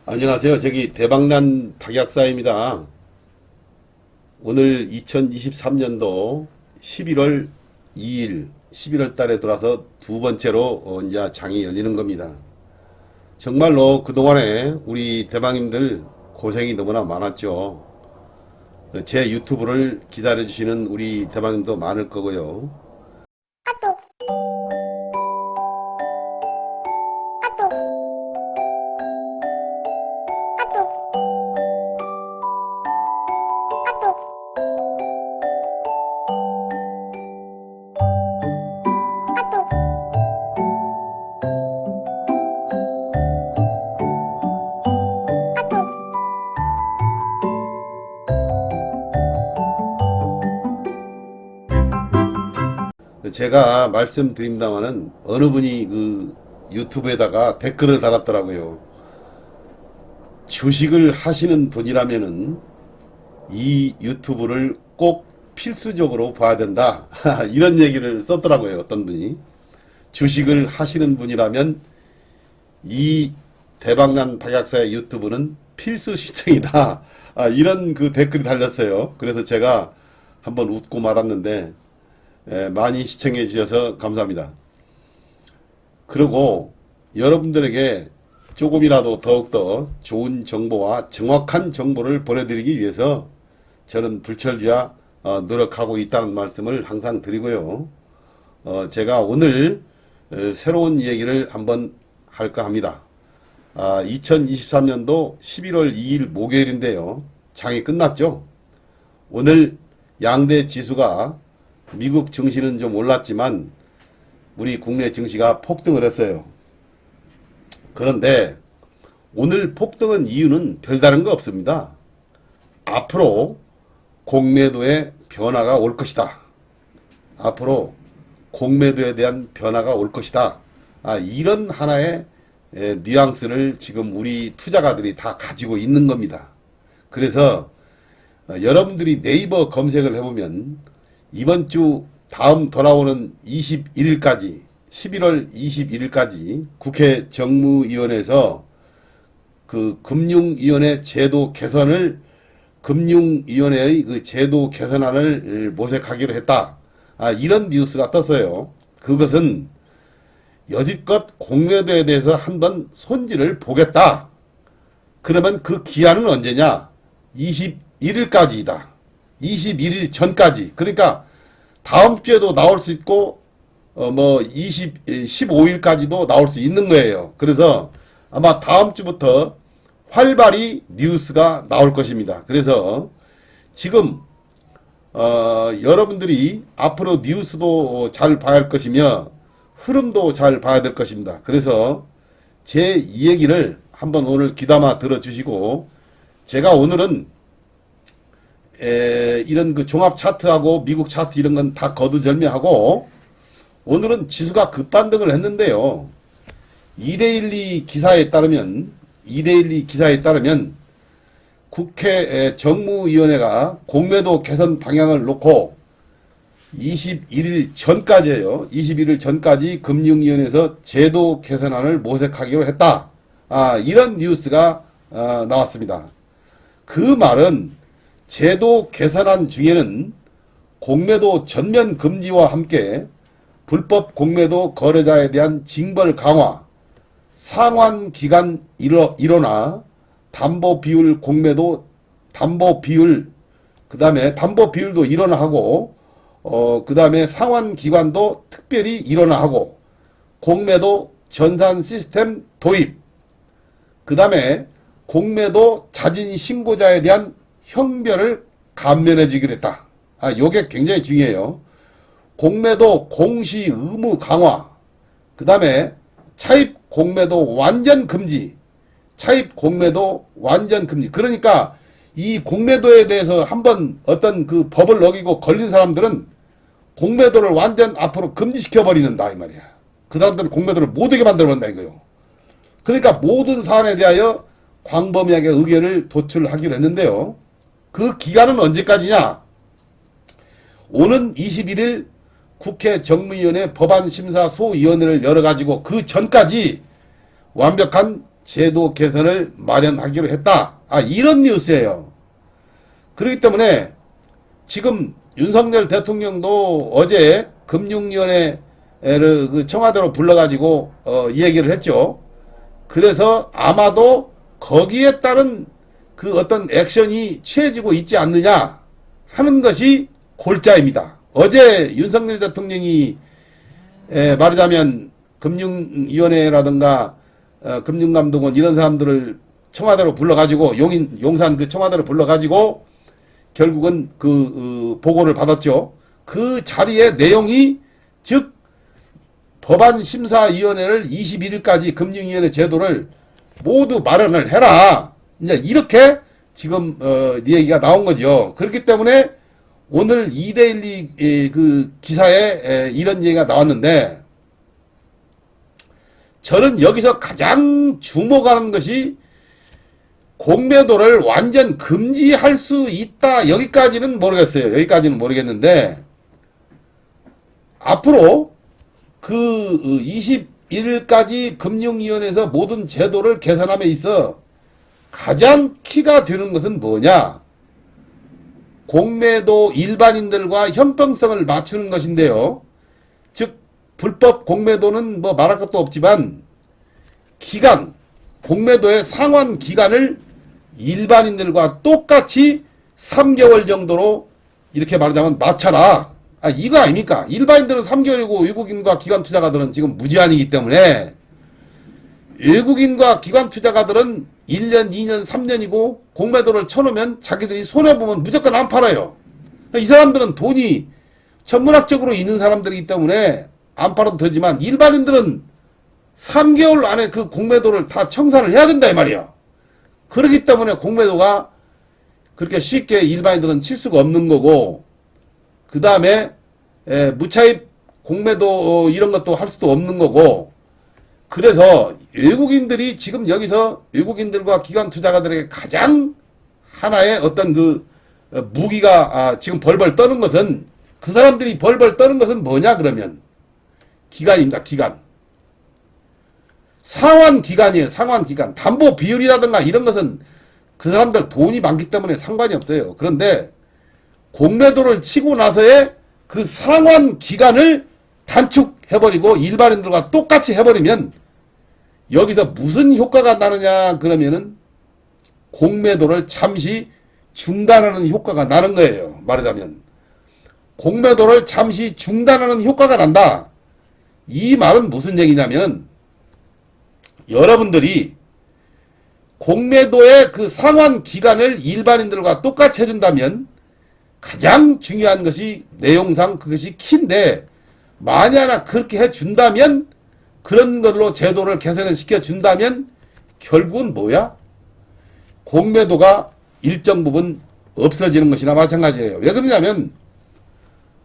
안녕하세요. 저기 대박난 박약사입니다. 오늘 2023년도 11월 2일, 11월 달에 들어와서 두 번째로 이제 장이 열리는 겁니다. 정말로 그동안에 우리 대방님들 고생이 너무나 많았죠. 제 유튜브를 기다려주시는 우리 대방님도 많을 거고요. 제가 말씀드립니다마는 어느 분이 그 유튜브에다가 댓글을 달았더라고요. 주식을 하시는 분이라면은 이 유튜브를 꼭 필수적으로 봐야 된다. 이런 얘기를 썼더라고요. 어떤 분이. 주식을 하시는 분이라면 이 대박난 박약사의 유튜브는 필수 시청이다. 이런 그 댓글이 달렸어요. 그래서 제가 한번 웃고 말았는데 많이 시청해 주셔서 감사합니다. 그리고 여러분들에게 조금이라도 더욱더 좋은 정보와 정확한 정보를 보내드리기 위해서 저는 불철주야 노력하고 있다는 말씀을 항상 드리고요. 제가 오늘 새로운 얘기를 한번 할까 합니다. 2023년도 11월 2일 목요일인데요. 장이 끝났죠. 오늘 양대 지수가 미국 증시는 좀 올랐지만 우리 국내 증시가 폭등을 했어요. 그런데 오늘 폭등한 이유는 별다른 거 없습니다. 앞으로 공매도의 변화가 올 것이다. 앞으로 공매도에 대한 변화가 올 것이다. 이런 하나의 뉘앙스를 지금 우리 투자가들이 다 가지고 있는 겁니다. 그래서 여러분들이 네이버 검색을 해보면 이번 주 다음 돌아오는 21일까지 11월 21일까지 국회 정무위원회에서 그 금융위원회 제도 개선을 금융위원회의 그 제도 개선안을 모색하기로 했다. 이런 뉴스가 떴어요. 그것은 여지껏 공매도에 대해서 한번 손질을 보겠다. 그러면 그 기한은 언제냐? 21일까지이다. 21일 전까지. 그러니까 다음 주에도 나올 수 있고 15일까지도 나올 수 있는 거예요. 그래서 아마 다음 주부터 활발히 뉴스가 나올 것입니다. 그래서 지금 여러분들이 앞으로 뉴스도 잘 봐야 할 것이며 흐름도 잘 봐야 될 것입니다. 그래서 제 이 얘기를 한번 오늘 귀담아 들어주시고, 제가 오늘은 이런 그 종합 차트하고 미국 차트 이런 건 다 거두절미하고, 오늘은 지수가 급반등을 했는데요. 2데일리 기사에 따르면 국회 정무위원회가 공매도 개선 방향을 놓고 21일 전까지예요. 21일 전까지 금융위원회에서 제도 개선안을 모색하기로 했다. 이런 뉴스가 나왔습니다. 그 말은 제도 개선안 중에는 공매도 전면 금지와 함께 불법 공매도 거래자에 대한 징벌 강화, 상환 기간 일원화, 담보 비율 공매도 담보 비율, 그 다음에 담보 비율도 일원화하고, 그 다음에 상환 기관도 특별히 일원화하고, 공매도 전산 시스템 도입, 그 다음에 공매도 자진 신고자에 대한 형별을 감면해 주기로 했다. 요게 굉장히 중요해요. 공매도 공시 의무 강화, 그 다음에 차입 공매도 완전 금지, 차입 공매도 완전 금지. 그러니까 이 공매도에 대해서 한번 어떤 그 법을 어기고 걸린 사람들은 공매도를 완전 앞으로 금지시켜 버리는다 이 말이야. 그 사람들은 공매도를 못하게 만들어 버린다 이거요. 그러니까 모든 사안에 대하여 광범위하게 의견을 도출하기로 했는데요. 그 기간은 언제까지냐? 오는 21일 국회 정무위원회 법안심사 소위원회를 열어가지고 그 전까지 완벽한 제도 개선을 마련하기로 했다. 이런 뉴스예요. 그렇기 때문에 지금 윤석열 대통령도 어제 금융위원회를 그 청와대로 불러가지고 이 얘기를 했죠. 그래서 아마도 거기에 따른 그 어떤 액션이 취해지고 있지 않느냐 하는 것이 골자입니다. 어제 윤석열 대통령이 말하자면 금융위원회라든가 금융감독원 이런 사람들을 청와대로 불러가지고 용산 그 청와대로 불러가지고 결국은 그 보고를 받았죠. 그 자리의 내용이 즉 법안심사위원회를 21일까지 금융위원회 제도를 모두 마련을 해라. 이제 이렇게 지금 이 얘기가 나온 거죠. 그렇기 때문에 오늘 이데일리 그 기사에 이런 얘기가 나왔는데 저는 여기서 가장 주목하는 것이 공매도를 완전 금지할 수 있다. 여기까지는 모르겠어요. 여기까지는 모르겠는데 앞으로 그 21일까지 금융위원회에서 모든 제도를 개선함에 있어 가장 키가 되는 것은 뭐냐? 공매도 일반인들과 형평성을 맞추는 것인데요. 즉 불법 공매도는 뭐 말할 것도 없지만 기간, 공매도의 상환 기간을 일반인들과 똑같이 3개월 정도로 이렇게 말하자면 맞춰라. 이거 아닙니까? 일반인들은 3개월이고 외국인과 기관 투자가들은 지금 무제한이기 때문에 외국인과 기관 투자가들은 1년, 2년, 3년이고 공매도를 쳐놓으면 자기들이 손해보면 무조건 안 팔아요. 이 사람들은 돈이 천문학적으로 있는 사람들이기 때문에 안 팔아도 되지만 일반인들은 3개월 안에 그 공매도를 다 청산을 해야 된다 이 말이야. 그렇기 때문에 공매도가 그렇게 쉽게 일반인들은 칠 수가 없는 거고 그 다음에 무차입 공매도 이런 것도 할 수도 없는 거고 그래서 외국인들이 지금 여기서 외국인들과 기관 투자가들에게 가장 하나의 어떤 그 무기가 지금 벌벌 떠는 것은 그 사람들이 벌벌 떠는 것은 뭐냐 그러면 기간입니다. 기간. 상환 기간이에요. 상환 기간. 담보 비율이라든가 이런 것은 그 사람들 돈이 많기 때문에 상관이 없어요. 그런데 공매도를 치고 나서의 그 상환 기간을 단축해버리고 일반인들과 똑같이 해버리면 여기서 무슨 효과가 나느냐 그러면은 공매도를 잠시 중단하는 효과가 나는 거예요. 말하자면 공매도를 잠시 중단하는 효과가 난다. 이 말은 무슨 얘기냐면 여러분들이 공매도의 그 상환 기간을 일반인들과 똑같이 해준다면 가장 중요한 것이 내용상 그것이 키인데 만약 그렇게 해준다면 그런 걸로 제도를 개선을 시켜준다면 결국은 뭐야? 공매도가 일정 부분 없어지는 것이나 마찬가지예요. 왜 그러냐면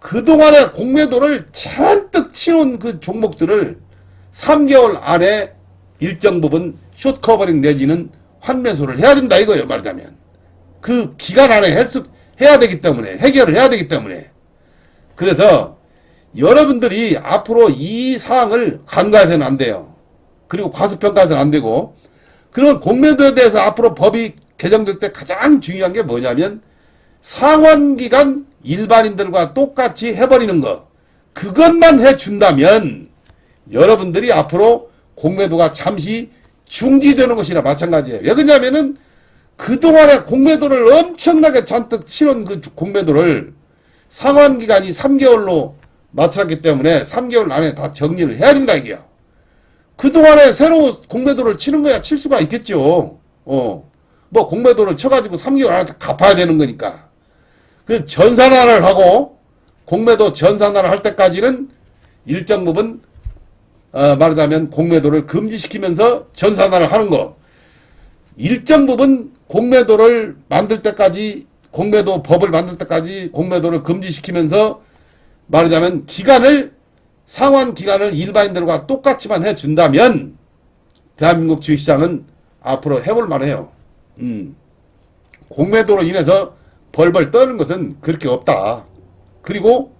그동안에 공매도를 잔뜩 치놓은 그 종목들을 3개월 안에 일정 부분 숏커버링 내지는 환매수를 해야 된다 이거예요. 말하자면 그 기간 안에 해야 되기 때문에 해결을 해야 되기 때문에 그래서 여러분들이 앞으로 이 사항을 간과해서는 안 돼요. 그리고 과소평가해서는 안 되고 그런 공매도에 대해서 앞으로 법이 개정될 때 가장 중요한 게 뭐냐면 상환기간 일반인들과 똑같이 해버리는 것 그것만 해준다면 여러분들이 앞으로 공매도가 잠시 중지되는 것이나 마찬가지예요. 왜 그러냐면은 그동안에 공매도를 엄청나게 잔뜩 치는 그 공매도를 상환기간이 3개월로 맞춰놨기 때문에 3개월 안에 다 정리를 해야 된다 이게요. 그동안에 새로 공매도를 치는 거야 칠 수가 있겠죠. 뭐 공매도를 쳐가지고 3개월 안에 다 갚아야 되는 거니까. 그래서 전산화를 하고 공매도 전산화를 할 때까지는 일정 부분 말하자면 공매도를 금지시키면서 전산화를 하는 거. 일정 부분 공매도를 만들 때까지 공매도 법을 만들 때까지 공매도를 금지시키면서 말하자면 상환 기간을 일반인들과 똑같이만 해준다면 대한민국 주식시장은 앞으로 해볼 만해요. 공매도로 인해서 벌벌 떠는 것은 그렇게 없다. 그리고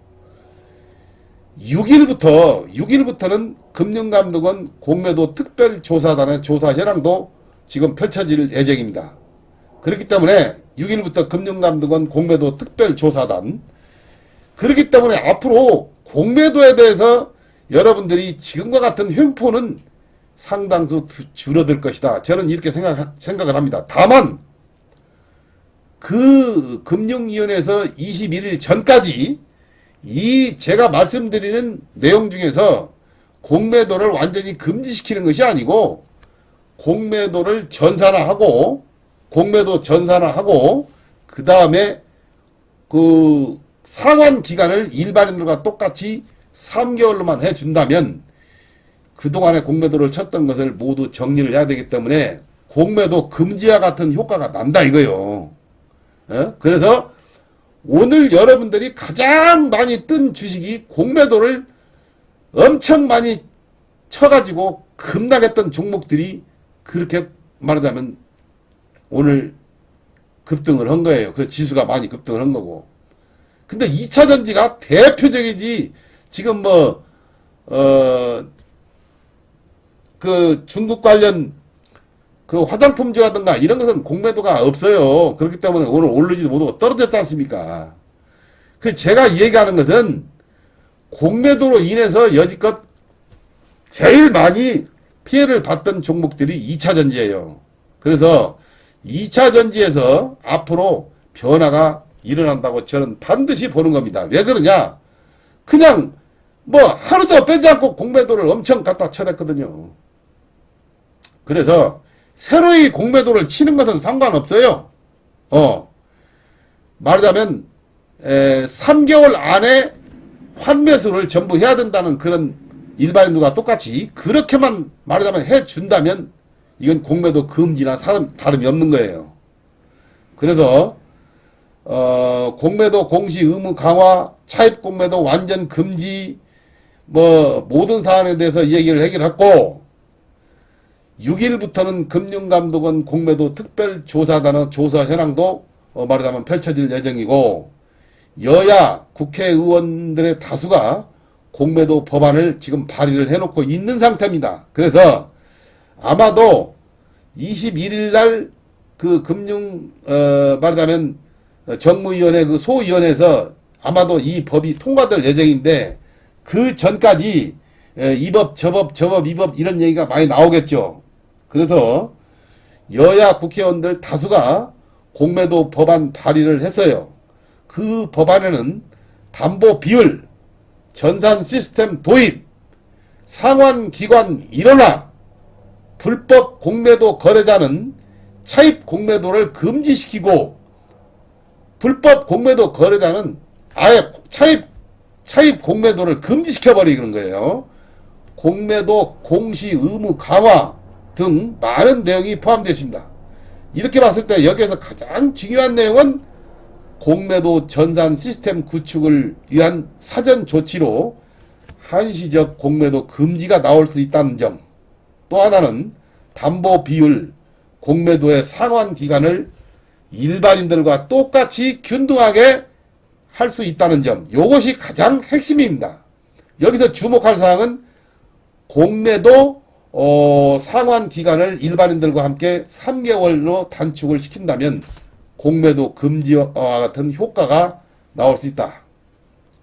6일부터는 금융감독원 공매도 특별조사단의 조사 현황도 지금 펼쳐질 예정입니다. 그렇기 때문에 6일부터 금융감독원 공매도 특별조사단, 그렇기 때문에 앞으로 공매도에 대해서 여러분들이 지금과 같은 횡포는 상당수 줄어들 것이다. 저는 이렇게 생각을 합니다. 다만 그 금융위원회에서 21일 전까지 이 제가 말씀드리는 내용 중에서 공매도를 완전히 금지시키는 것이 아니고 공매도를 전산화하고 그 다음에 그 상환 기간을 일반인들과 똑같이 3개월로만 해준다면 그동안에 공매도를 쳤던 것을 모두 정리를 해야 되기 때문에 공매도 금지와 같은 효과가 난다 이거요. 그래서 오늘 여러분들이 가장 많이 뜬 주식이 공매도를 엄청 많이 쳐가지고 급락했던 종목들이 그렇게 말하자면 오늘 급등을 한 거예요. 그래서 지수가 많이 급등을 한 거고. 근데 2차전지가 대표적이지, 지금 그 중국 관련 그 화장품주라든가 이런 것은 공매도가 없어요. 그렇기 때문에 오늘 오르지도 못하고 떨어졌지 않습니까? 그 제가 얘기하는 것은 공매도로 인해서 여지껏 제일 많이 피해를 봤던 종목들이 2차전지예요. 그래서 2차전지에서 앞으로 변화가 일어난다고 저는 반드시 보는 겁니다. 왜 그러냐? 그냥 하루도 빼지 않고 공매도를 엄청 갖다 쳐댔거든요. 그래서 새로이 공매도를 치는 것은 상관없어요. 말하자면 3개월 안에 환매수를 전부 해야 된다는 그런 일반인들과 똑같이 그렇게만 말하자면 해준다면 이건 공매도 금지나 다름이 없는 거예요. 그래서 공매도 공시 의무 강화, 차입 공매도 완전 금지, 모든 사안에 대해서 얘기를 해결했고, 6일부터는 금융감독원 공매도 특별조사단의 조사 현황도 말하자면 펼쳐질 예정이고, 여야 국회의원들의 다수가 공매도 법안을 지금 발의를 해놓고 있는 상태입니다. 그래서 아마도 21일 날 그 말하자면 정무위원회 그 소위원회에서 아마도 이 법이 통과될 예정인데, 그 전까지 이 법, 저 법, 이 법 이런 얘기가 많이 나오겠죠. 그래서 여야 국회의원들 다수가 공매도 법안 발의를 했어요. 그 법안에는 담보 비율, 전산 시스템 도입, 상환기관 일원화, 불법 공매도 거래자는 차입 공매도를 금지시키고, 불법 공매도 거래자는 아예 차입 공매도를 금지시켜버리는 거예요. 공매도 공시 의무 강화 등 많은 내용이 포함되어 있습니다. 이렇게 봤을 때 여기에서 가장 중요한 내용은 공매도 전산 시스템 구축을 위한 사전 조치로 한시적 공매도 금지가 나올 수 있다는 점, 또 하나는 담보 비율, 공매도의 상환 기간을 일반인들과 똑같이 균등하게 할 수 있다는 점, 이것이 가장 핵심입니다. 여기서 주목할 사항은 공매도 상환 기간을 일반인들과 함께 3개월로 단축을 시킨다면 공매도 금지와 같은 효과가 나올 수 있다.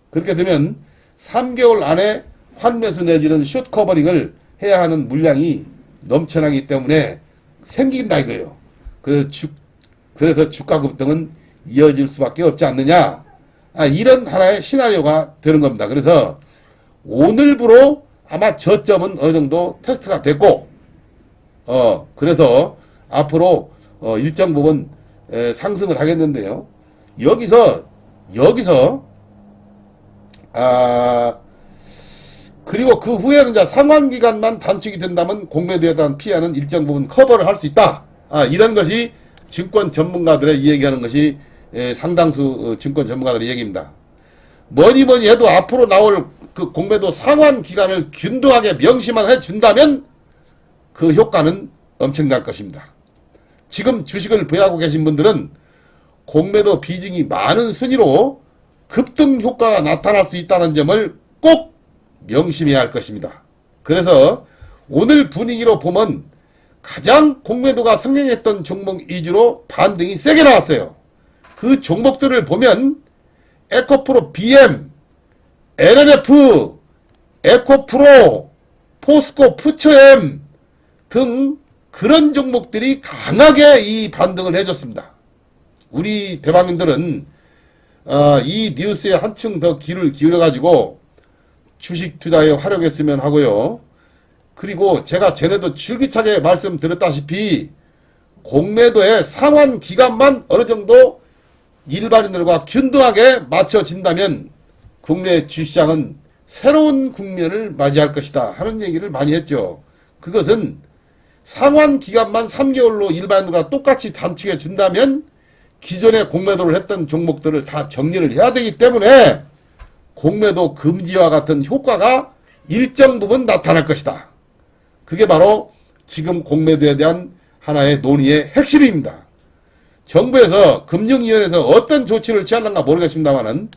그렇게 되면 3개월 안에 환매수 내지는 숏 커버링을 해야 하는 물량이 넘쳐나기 때문에 생긴다 이거예요. 그래서 주가 급등은 이어질 수밖에 없지 않느냐. 이런 하나의 시나리오가 되는 겁니다. 그래서 오늘부로 아마 저점은 어느 정도 테스트가 됐고, 그래서 앞으로 일정 부분 상승을 하겠는데요. 여기서 그리고 그 후에는 이제 상환기간만 단축이 된다면 공매도에 대한 피해는 일정 부분 커버를 할 수 있다. 이런 것이 증권 전문가들의 얘기하는 것이 상당수 증권 전문가들의 얘기입니다. 뭐니 해도 앞으로 나올 그 공매도 상환 기간을 균등하게 명시만 해준다면 그 효과는 엄청날 것입니다. 지금 주식을 보유하고 계신 분들은 공매도 비중이 많은 순위로 급등 효과가 나타날 수 있다는 점을 꼭 명심해야 할 것입니다. 그래서 오늘 분위기로 보면 가장 공매도가 성행했던 종목 위주로 반등이 세게 나왔어요. 그 종목들을 보면 에코프로 BM, LNF, 에코프로, 포스코 푸처엠 등 그런 종목들이 강하게 이 반등을 해줬습니다. 우리 대방님들은 이 뉴스에 한층 더 귀를 기울여가지고 주식 투자에 활용했으면 하고요. 그리고 제가 전에도 줄기차게 말씀드렸다시피 공매도의 상환 기간만 어느 정도 일반인들과 균등하게 맞춰진다면 국내 주식시장은 새로운 국면을 맞이할 것이다 하는 얘기를 많이 했죠. 그것은 상환 기간만 3개월로 일반인들과 똑같이 단축해 준다면 기존에 공매도를 했던 종목들을 다 정리를 해야 되기 때문에 공매도 금지와 같은 효과가 일정 부분 나타날 것이다. 그게 바로 지금 공매도에 대한 하나의 논의의 핵심입니다. 정부에서 금융위원회에서 어떤 조치를 취하는가 모르겠습니다만은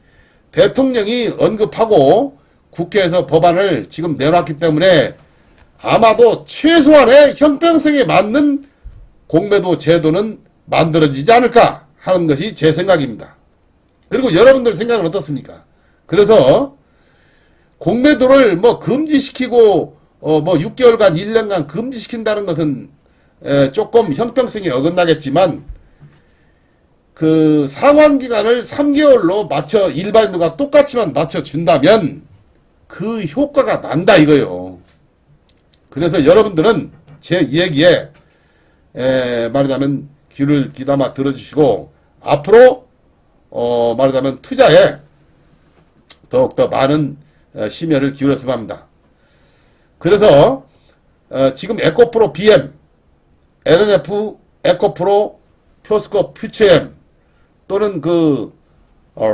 대통령이 언급하고 국회에서 법안을 지금 내놨기 때문에 아마도 최소한의 형평성에 맞는 공매도 제도는 만들어지지 않을까 하는 것이 제 생각입니다. 그리고 여러분들 생각은 어떻습니까? 그래서 공매도를 뭐 금지시키고 뭐 6개월간 1년간 금지시킨다는 것은 조금 형평성이 어긋나겠지만 그 상환기간을 3개월로 맞춰 일반인들과 똑같이만 맞춰준다면 그 효과가 난다 이거요. 그래서 여러분들은 제 얘기에 말하자면 귀를 귀담아 들어주시고 앞으로 말하자면 투자에 더욱더 많은 심혈을 기울였으면 합니다. 그래서 지금 에코프로 BM, LNF, 에코프로, 포스코 퓨처엠 또는 그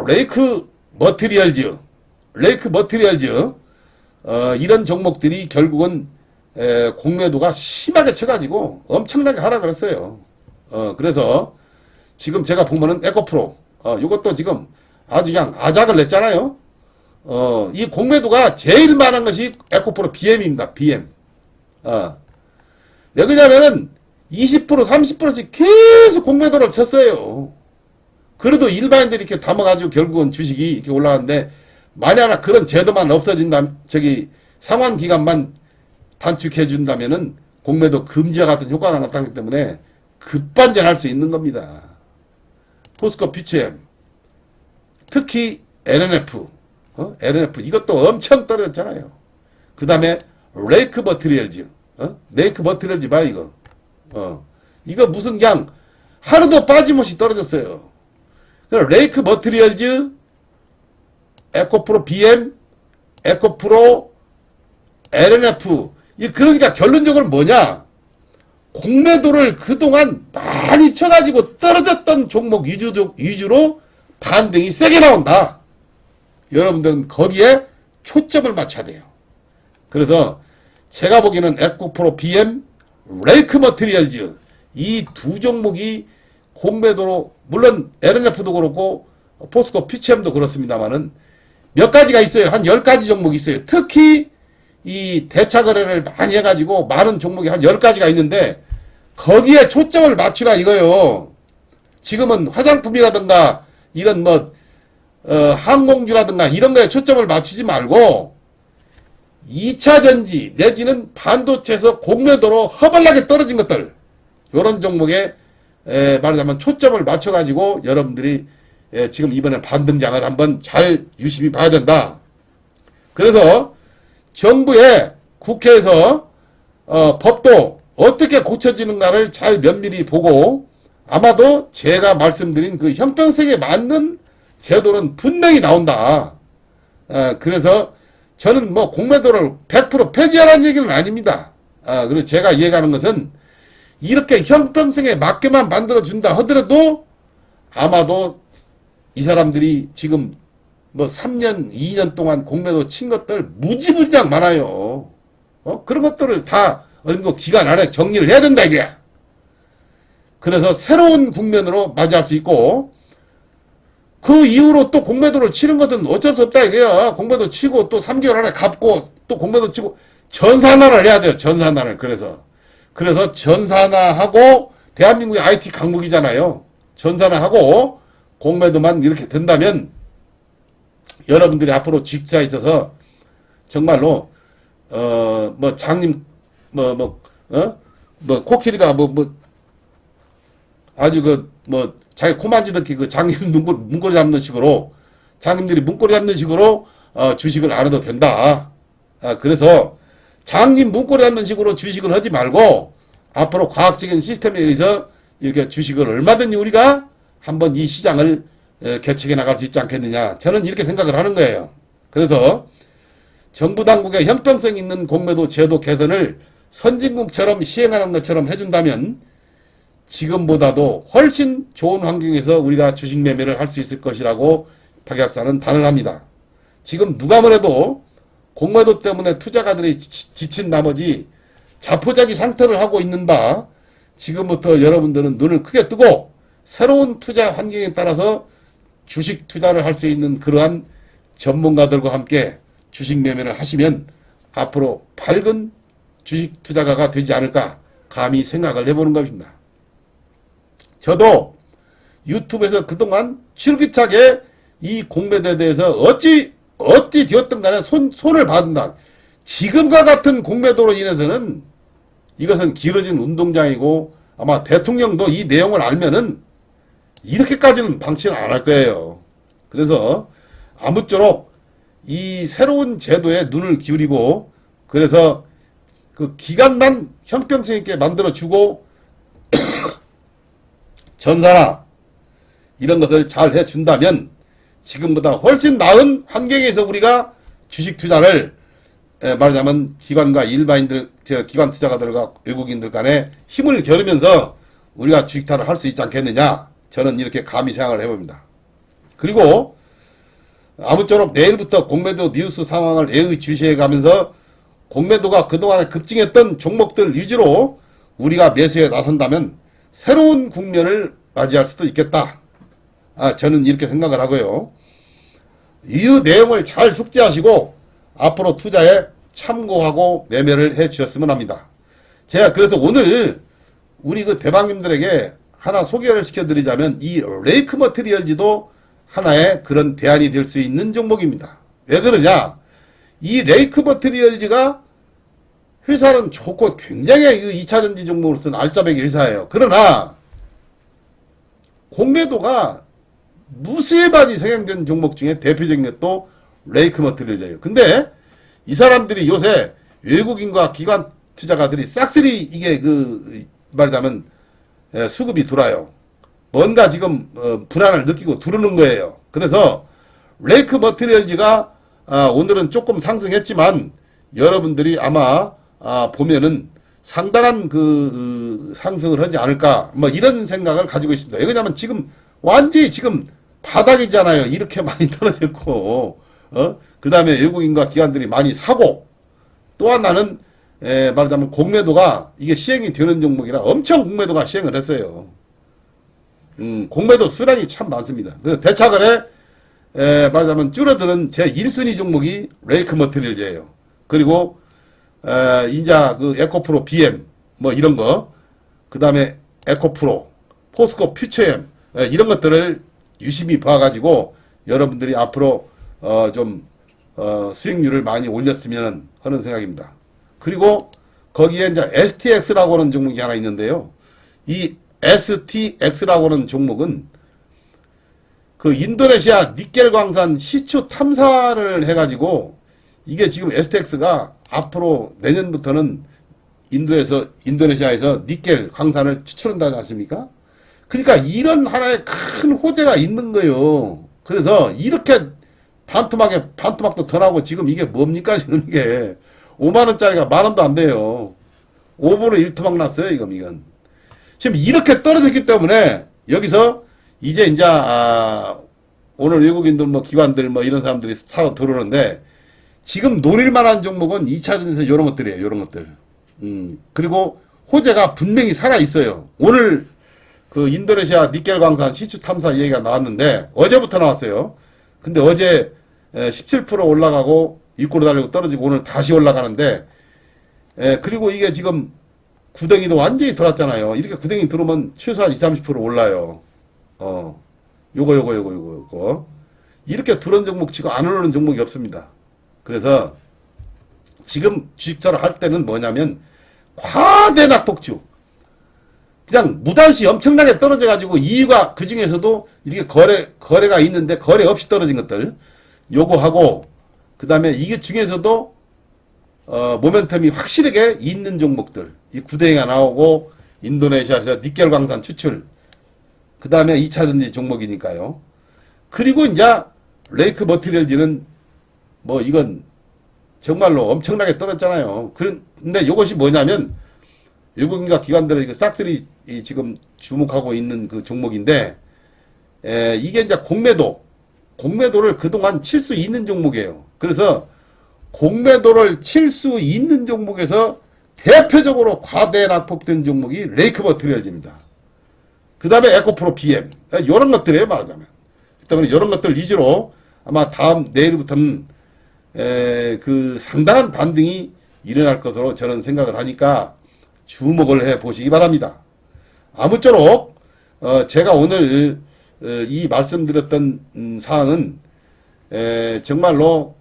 레이크 머티리얼즈 이런 종목들이 결국은 공매도가 심하게 쳐가지고 엄청나게 하락을 했어요. 그래서 지금 제가 보면은 에코프로 이것도 지금 아주 그냥 아작을 냈잖아요. 이 공매도가 제일 많은 것이 에코프로 BM입니다. BM. 왜 그러냐면은 20% 30%씩 계속 공매도를 쳤어요. 그래도 일반인들이 이렇게 담아가지고 결국은 주식이 이렇게 올라가는데 만약 그런 제도만 없어진다, 상환 기간만 단축해 준다면은 공매도 금지와 같은 효과가 나타나기 때문에 급반전할 수 있는 겁니다. 포스코 퓨처엠, 특히 LNF, 이것도 엄청 떨어졌잖아요. 그 다음에 레이크 머티리얼즈, 레이크 머티리얼즈 봐 이거. 이거 무슨 그냥 하루도 빠짐없이 떨어졌어요. 레이크 머티리얼즈, 에코프로 BM, 에코프로, LNF. 그러니까 결론적으로 뭐냐? 공매도를 그동안 많이 쳐가지고 떨어졌던 종목 위주로 반등이 세게 나온다. 여러분들은 거기에 초점을 맞춰야 돼요. 그래서 제가 보기에는 에코프로 BM, 레이크 머티리얼즈 이 두 종목이 공매도로 물론 LNF도 그렇고 포스코 퓨처엠도 그렇습니다만은 몇 가지가 있어요. 한 10가지 종목이 있어요. 특히 이 대차 거래를 많이 해가지고 많은 종목이 한 10가지가 있는데 거기에 초점을 맞추라 이거요. 지금은 화장품이라든가 이런 뭐 항공주라든가 이런 거에 초점을 맞추지 말고 2차 전지 내지는 반도체에서 공매도로 허벌나게 떨어진 것들 이런 종목에 말하자면 초점을 맞춰가지고 여러분들이 지금 이번에 반등장을 한번 잘 유심히 봐야 된다. 그래서 정부의 국회에서 법도 어떻게 고쳐지는가를 잘 면밀히 보고 아마도 제가 말씀드린 그 형평성에 맞는 제도는 분명히 나온다. 그래서 저는 뭐 공매도를 100% 폐지하라는 얘기는 아닙니다. 그리고 제가 이해가는 것은 이렇게 형평성에 맞게만 만들어준다 하더라도 아마도 이 사람들이 지금 뭐 3년, 2년 동안 공매도 친 것들 무지무지장 많아요. 그런 것들을 다 어느 정도 기간 안에 정리를 해야 된다 이게. 그래서 새로운 국면으로 맞이할 수 있고 그 이후로 또 공매도를 치는 것은 어쩔 수 없다 이거야. 공매도 치고 또 3개월 안에 갚고 또 공매도 치고 전산화를 해야 돼요. 전산화를. 그래서 그래서 전산화하고 대한민국의 IT 강국이잖아요. 전산화하고 공매도만 이렇게 된다면 여러분들이 앞으로 주식자에 있어서 정말로 뭐 장님 코끼리가 아주 자기 코 만지듯이 그 장님 문고리 잡는 식으로 장님들이 문고리 잡는 식으로 주식을 안 해도 된다. 그래서 장님 문고리 잡는 식으로 주식을 하지 말고 앞으로 과학적인 시스템에 의해서 이렇게 주식을 얼마든지 우리가 한번 이 시장을 개척해 나갈 수 있지 않겠느냐. 저는 이렇게 생각을 하는 거예요. 그래서 정부 당국의 형평성 있는 공매도 제도 개선을 선진국처럼 시행하는 것처럼 해준다면 지금보다도 훨씬 좋은 환경에서 우리가 주식 매매를 할 수 있을 것이라고 박 약사는 단언합니다. 지금 누가 뭐래도 공매도 때문에 투자가들이 지친 나머지 자포자기 상태를 하고 있는 바 지금부터 여러분들은 눈을 크게 뜨고 새로운 투자 환경에 따라서 주식 투자를 할 수 있는 그러한 전문가들과 함께 주식 매매를 하시면 앞으로 밝은 주식 투자가가 되지 않을까 감히 생각을 해보는 것입니다. 저도 유튜브에서 그동안 줄기차게 이 공매도에 대해서 어찌 되었든 간에 손을 받는다. 지금과 같은 공매도로 인해서는 이것은 길어진 운동장이고 아마 대통령도 이 내용을 알면은 이렇게까지는 방치를 안 할 거예요. 그래서 아무쪼록 이 새로운 제도에 눈을 기울이고 그래서 그 기간만 형평성 있게 만들어주고 전산화 이런 것을 잘 해준다면 지금보다 훨씬 나은 환경에서 우리가 주식 투자를 말하자면 기관과 일반인들, 기관 투자가들과 외국인들 간에 힘을 겨루면서 우리가 주식 투자를 할 수 있지 않겠느냐. 저는 이렇게 감히 생각을 해봅니다. 그리고 아무쪼록 내일부터 공매도 뉴스 상황을 예의주시해 가면서 공매도가 그동안에 급증했던 종목들 위주로 우리가 매수에 나선다면 새로운 국면을 맞이할 수도 있겠다. 저는 이렇게 생각을 하고요. 이 내용을 잘 숙지하시고 앞으로 투자에 참고하고 매매를 해 주셨으면 합니다. 제가 그래서 오늘 우리 그 대방님들에게 하나 소개를 시켜드리자면 이 레이크 머티리얼즈도 하나의 그런 대안이 될 수 있는 종목입니다. 왜 그러냐? 이 레이크 머티리얼즈가 회사는 좋고 굉장히 2차전지 종목으로 쓴 알짜배기 회사예요. 그러나 공매도가 무수히 많이 성행된 종목 중에 대표적인 것도 레이크 머티리얼즈예요. 근데 이 사람들이 요새 외국인과 기관 투자가들이 싹쓸이 이게 말하자면 수급이 들어와요. 뭔가 지금 불안을 느끼고 두르는 거예요. 그래서 레이크 머티리얼즈가 오늘은 조금 상승했지만 여러분들이 아마 보면은 상당한 상승을 하지 않을까 뭐 이런 생각을 가지고 있습니다. 왜냐하면 지금 완전히 지금 바닥이잖아요. 이렇게 많이 떨어졌고 그 다음에 외국인과 기관들이 많이 사고 또 하나는 말하자면 공매도가 이게 시행이 되는 종목이라 엄청 공매도가 시행을 했어요. 공매도 수량이 참 많습니다. 그래서 대차거래 말하자면 줄어드는 제 1순위 종목이 레이크 머티리얼즈예요. 그리고 인자 에코프로 BM 뭐 이런 거, 그 다음에 에코프로, 포스코 퓨처엠 이런 것들을 유심히 봐가지고 여러분들이 앞으로 수익률을 많이 올렸으면 하는 생각입니다. 그리고 거기에 이제 STX라고 하는 종목이 하나 있는데요. 이 STX라고 하는 종목은 그 인도네시아 니켈 광산 시추 탐사를 해가지고 이게 지금 STX가 앞으로 내년부터는 인도네시아에서 니켈 광산을 추출한다지 않습니까? 그러니까 이런 하나의 큰 호재가 있는 거예요. 그래서 이렇게 반토막도 더 나오고 지금 이게 뭡니까? 지금 이게 5만원짜리가 만원도 안 돼요. 5분의 1토막 났어요. 이건. 지금 이렇게 떨어졌기 때문에 여기서 이제 오늘 외국인들 뭐 기관들 뭐 이런 사람들이 사러 들어오는데 지금 노릴 만한 종목은 2차전에서 이런 것들이에요. 이런 것들. 그리고 호재가 분명히 살아 있어요. 오늘 인도네시아 니켈 광산 시추 탐사 얘기가 나왔는데 어제부터 나왔어요. 근데 어제 17% 올라가고 6% 달리고 떨어지고 오늘 다시 올라가는데 그리고 이게 지금 구덩이도 완전히 들어왔잖아요. 이렇게 구덩이 들어오면 최소한 20-30% 올라요. 요거. 이렇게 들어온 종목 치고 안 오르는 종목이 없습니다. 그래서 지금 주식처를 할 때는 뭐냐면 과대 낙폭주. 그냥 무단시 엄청나게 떨어져가지고 이유가 그 중에서도 이렇게 거래가 있는데 거래 없이 떨어진 것들. 요거 하고, 그 다음에 이게 중에서도, 모멘텀이 확실하게 있는 종목들. 이 구덩이가 나오고, 인도네시아에서 니켈 광산 추출. 그 다음에 2차전지 종목이니까요. 그리고 이제, 레이크 머티리얼즈는 뭐 이건 정말로 엄청나게 떨어졌잖아요. 근데 이것이 뭐냐면 외국인과 기관들의 그 싹쓸이 지금 주목하고 있는 그 종목인데 이게 이제 공매도를 그동안 칠 수 있는 종목이에요. 그래서 공매도를 칠 수 있는 종목에서 대표적으로 과대 낙폭된 종목이 레이크 머티리얼즈입니다. 그 다음에 에코프로 BM 이런 것들이에요, 말하자면. 때문에 이런 것들 위주로 아마 내일부터는 그 상당한 반등이 일어날 것으로 저는 생각을 하니까 주목을 해 보시기 바랍니다. 아무쪼록 제가 오늘 이 말씀드렸던 사항은 정말로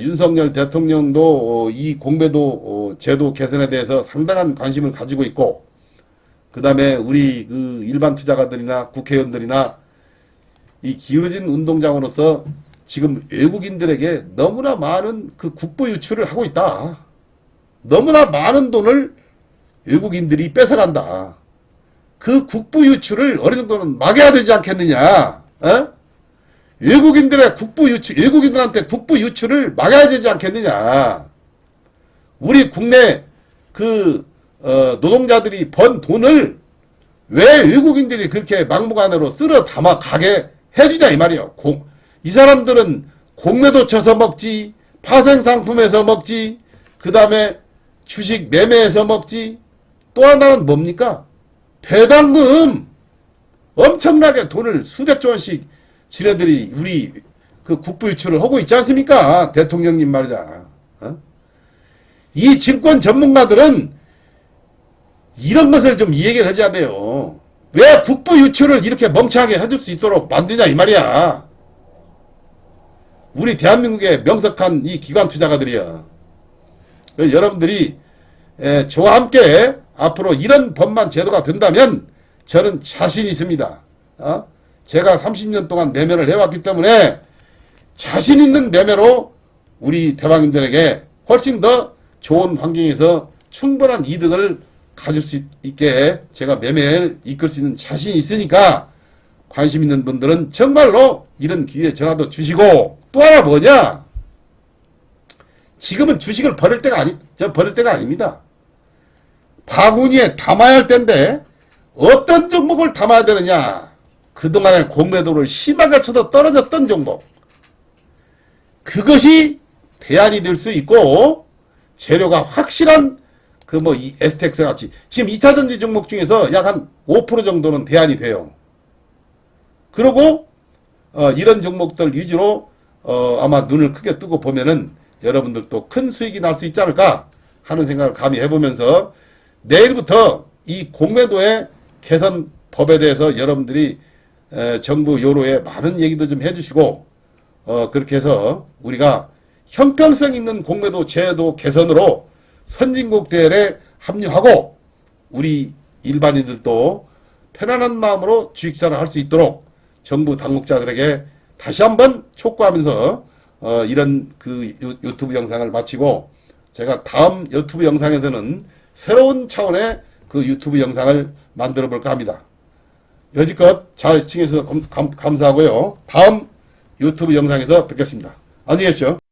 윤석열 대통령도 이 공매도 제도 개선에 대해서 상당한 관심을 가지고 있고, 그 다음에 우리 그 일반 투자가들이나 국회의원들이나 이 기울어진 운동장으로서 지금 외국인들에게 너무나 많은 그 국부 유출을 하고 있다. 너무나 많은 돈을 외국인들이 뺏어간다. 그 국부 유출을 어느 정도는 막아야 되지 않겠느냐. 외국인들의 국부 유출, 외국인들한테 국부 유출을 막아야 되지 않겠느냐. 우리 국내 그 노동자들이 번 돈을 왜 외국인들이 그렇게 막무가내로 쓸어 담아 가게 해주자 이 말이에요. 이 사람들은 공매도 쳐서 먹지, 파생상품에서 먹지, 그 다음에 주식 매매에서 먹지, 또 하나는 뭡니까? 배당금! 엄청나게 돈을 수백조 원씩 지네들이 우리 그 국부 유출을 하고 있지 않습니까? 대통령님 말이자. 이 증권 전문가들은 이런 것을 좀 이야기를 해줘야 돼요. 왜 국부 유출을 이렇게 멍청하게 해줄 수 있도록 만드냐 이 말이야. 우리 대한민국의 명석한 이 기관 투자가들이야. 여러분들이 저와 함께 앞으로 이런 법만 제도가 된다면 저는 자신 있습니다. 제가 30년 동안 매매를 해왔기 때문에 자신 있는 매매로 우리 대방인들에게 훨씬 더 좋은 환경에서 충분한 이득을 가질 수 있게 제가 매매를 이끌 수 있는 자신이 있으니까 관심 있는 분들은 정말로 이런 기회에 전화도 주시고, 또 하나 뭐냐? 지금은 주식을 버릴 때가 버릴 때가 아닙니다. 바구니에 담아야 할 때인데 어떤 종목을 담아야 되느냐? 그동안에 공매도를 심하게 쳐서 떨어졌던 종목. 그것이 대안이 될 수 있고, 재료가 확실한 이 STX 같이 지금 2차전지 종목 중에서 약 한 5% 정도는 대안이 돼요. 그리고 이런 종목들 위주로 아마 눈을 크게 뜨고 보면은 여러분들도 큰 수익이 날 수 있지 않을까 하는 생각을 감히 해보면서 내일부터 이 공매도의 개선 법에 대해서 여러분들이 정부 요로에 많은 얘기도 좀 해주시고, 그렇게 해서 우리가 형평성 있는 공매도 제도 개선으로 선진국 대회에 합류하고 우리 일반인들도 편안한 마음으로 주식사를 할 수 있도록 정부 당국자들에게 다시 한번 촉구하면서 이런 그 유튜브 영상을 마치고, 제가 다음 유튜브 영상에서는 새로운 차원의 그 유튜브 영상을 만들어 볼까 합니다. 여지껏 잘 시청해 주셔서 감사하고요. 다음 유튜브 영상에서 뵙겠습니다. 안녕히 계십시오.